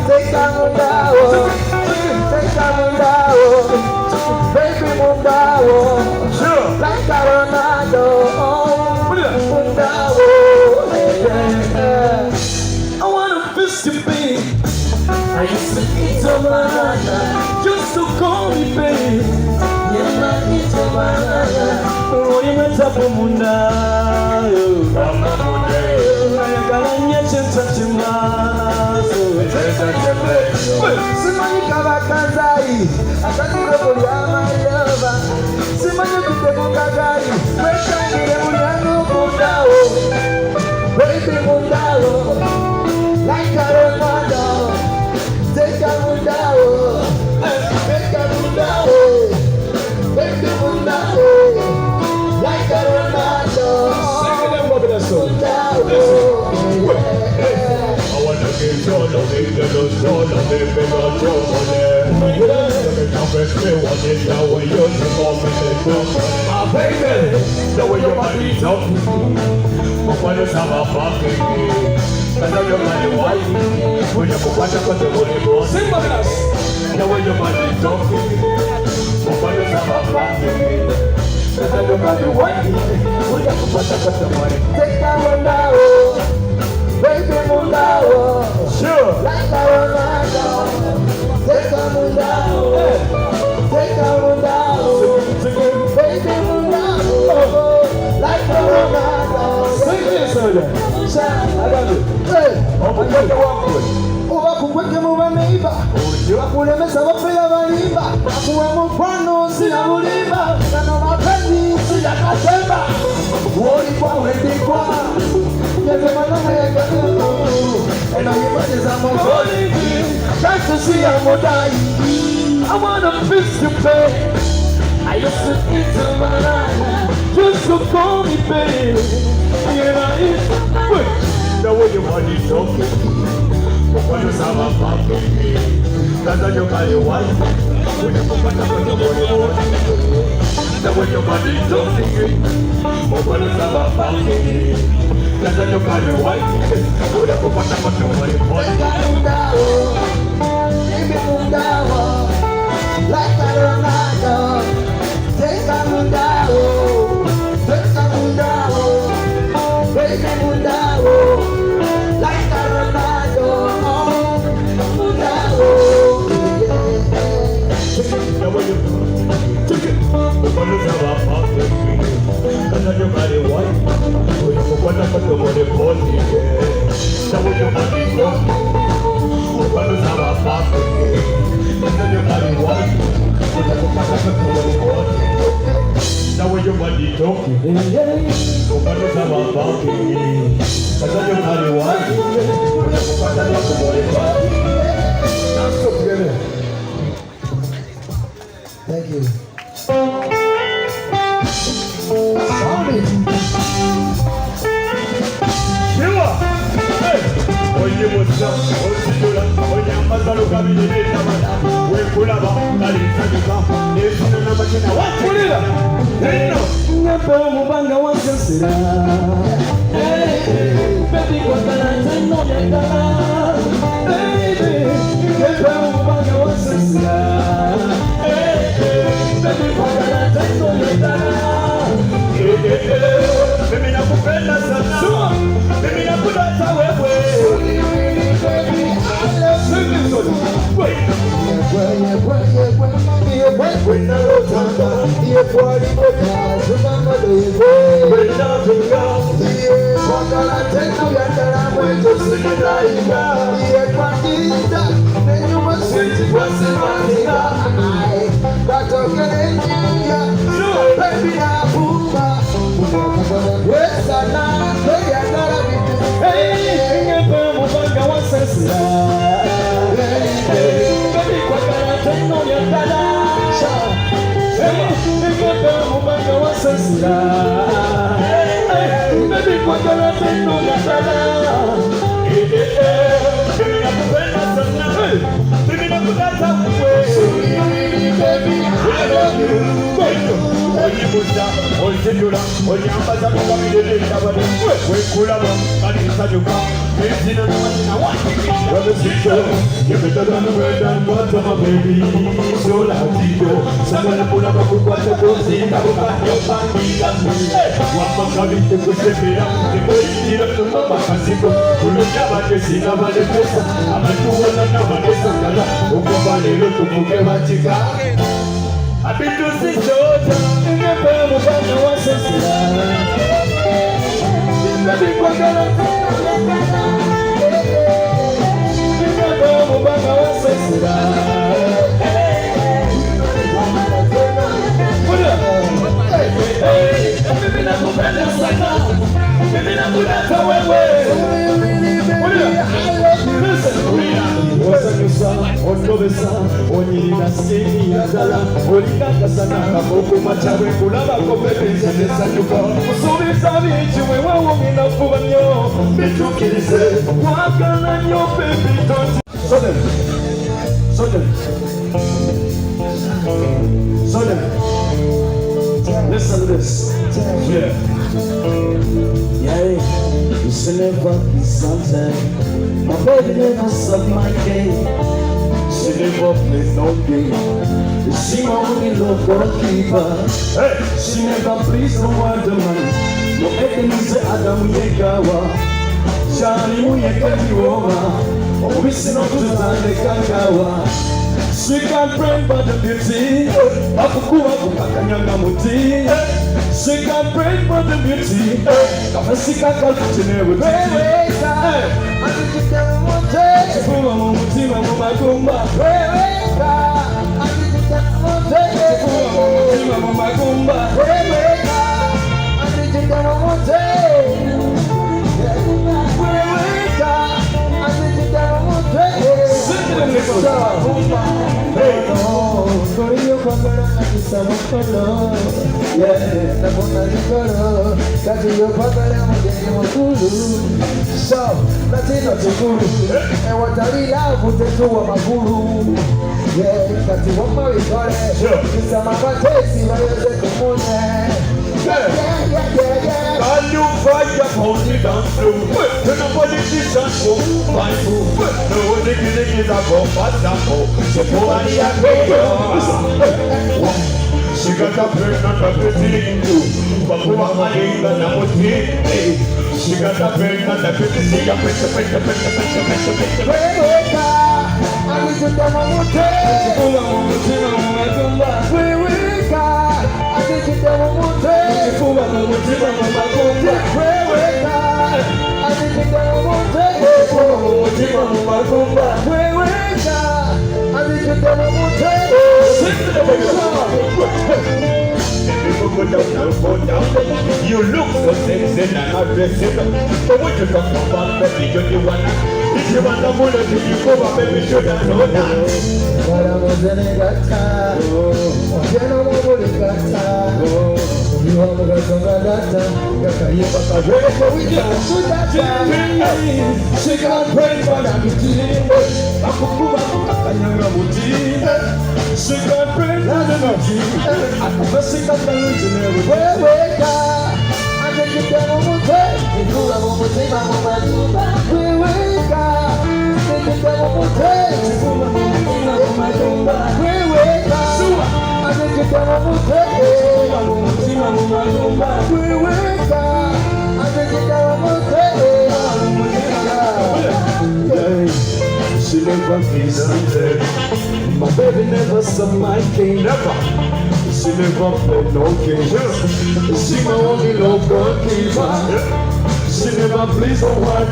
Take a mundao, take a mundao, baby mundao, like a Ronaldo, mundao. I wanna miss you, babe. I used to eat a banana, just to call me babe. Yeah, I eat a banana. Oh, you went up on mundao. Simani kabakazai, akazira kuliama lava. Simani kutekukazai, wekangire muliano mundao, baby mundao, like a Ronaldo. Take a mundao, take a mundao, baby mundao, like a Ronaldo. Solo vive los solo vive los jóvenes. Me what is the way you come in the club? Ah baby, the way your body talk. When you have a fucking and now your body white. When you put your body on. Sing with us. The way your body talk. When you have a fucking and now your body white. When you put your body on. Take that one now. Baby mundao, sure. Like a Ronaldo, take a mundao, take a mundao, baby mundao, like a Ronaldo. Sing this, soldier. I got it. Hey, I'm going to walk with it. Kukweke mubaneeba bakulemesa bafeya balimba bakuwa mukwano sina bulimba kano mapenzi sina katemba wolikwa wendikwa yezemanama yeganeno eno yimanyeza mugoliki kakisiya mudayi I wanna miss you babe I used to eat a banana just to call me babe and I eat wait the way your body talking when you have a puppy, that's how you call your wife. When you put up on the body, that's when your body talking. When you have a puppy, that's how you call your wife. When you put up on the body, take a mundao, like a Ronaldo. Take a mundao, take a mundao, baby mundao, like a Ronaldo. Thank you. Sorry. Shiva. Hey. Oye mucha, oye oye amazalo kabili namana. We kulaba, kali sadika. Esina na machina wakulira. Nino. Nyepe mubanga wansensira. Hey. Baby kwa kana teno yakala. Baby. Nyepe mubanga wansensira. Mimi nakupenda sana. Mimi nakudata wewe. Oye, Tindula, Onyamba, we Kulaba, Sajuka, Medina, Brother Sister, give it a word and what of a baby, so Latino, someone put up a book what the goes in, I will not your family. One man coming to push the feet up, the boy did up to Mama Casico, who look at the Sina Valesa, I'm a two and another Nesacala, who go by the look to Mukematica. I've been to see Georgia in the film of Anna Sessila. In the big one, in the film of Anna Sessila. Ondobesa, onyina sini yazala, olikaka sana kaboko machawe kulaba kopepese nesanyuka. Musubisa bichiwe wawongina fuba nyo, bitukirize, wakana nyo baby don't. Soden. Listen to this. Yeah. It's never be something. My baby never suck my cake. She never play no game. She only love goalkeeper. Hey. She never please no other man. No enemies Adam Yegawa. Shani Ekiriwo. Oh, we see no good and the Kagawa. She can't bring but the beauty. Apukuwa kukakanyanga muti. She can't bring but the beauty. Kapasika kalutine with Weweka. Andikita mumote. Fuwa mumutima mumagumba. Weweka. Andikita mumote. Fuwa mumutima mumagumba. Weweka. Andikita mumote. Weweka. Andikita mumote. So, Latino Tukuru, and what I love with the two of my guru. Yeah, that's what my recording. It's a Makatesi, I was a common. Yeah. Can you fight your pony down through? Turn a politician for my food. No, the killing is a go fast apple. So, nobody has she got a pregnant of the thing too. But who am I in the number 3? She got a pregnant of the thing. I need to tell my mother. You look so sexy and aggressive. But when you come about baby, you wanna. If you want to bullet, you go up, baby, should have known that. But I was in a gata. You have a gata. She can't pray for that. She can't pray for that. She never feels something. My baby never suck my king. Never. She never played no games. She my only love goalkeeper. She never plays no one.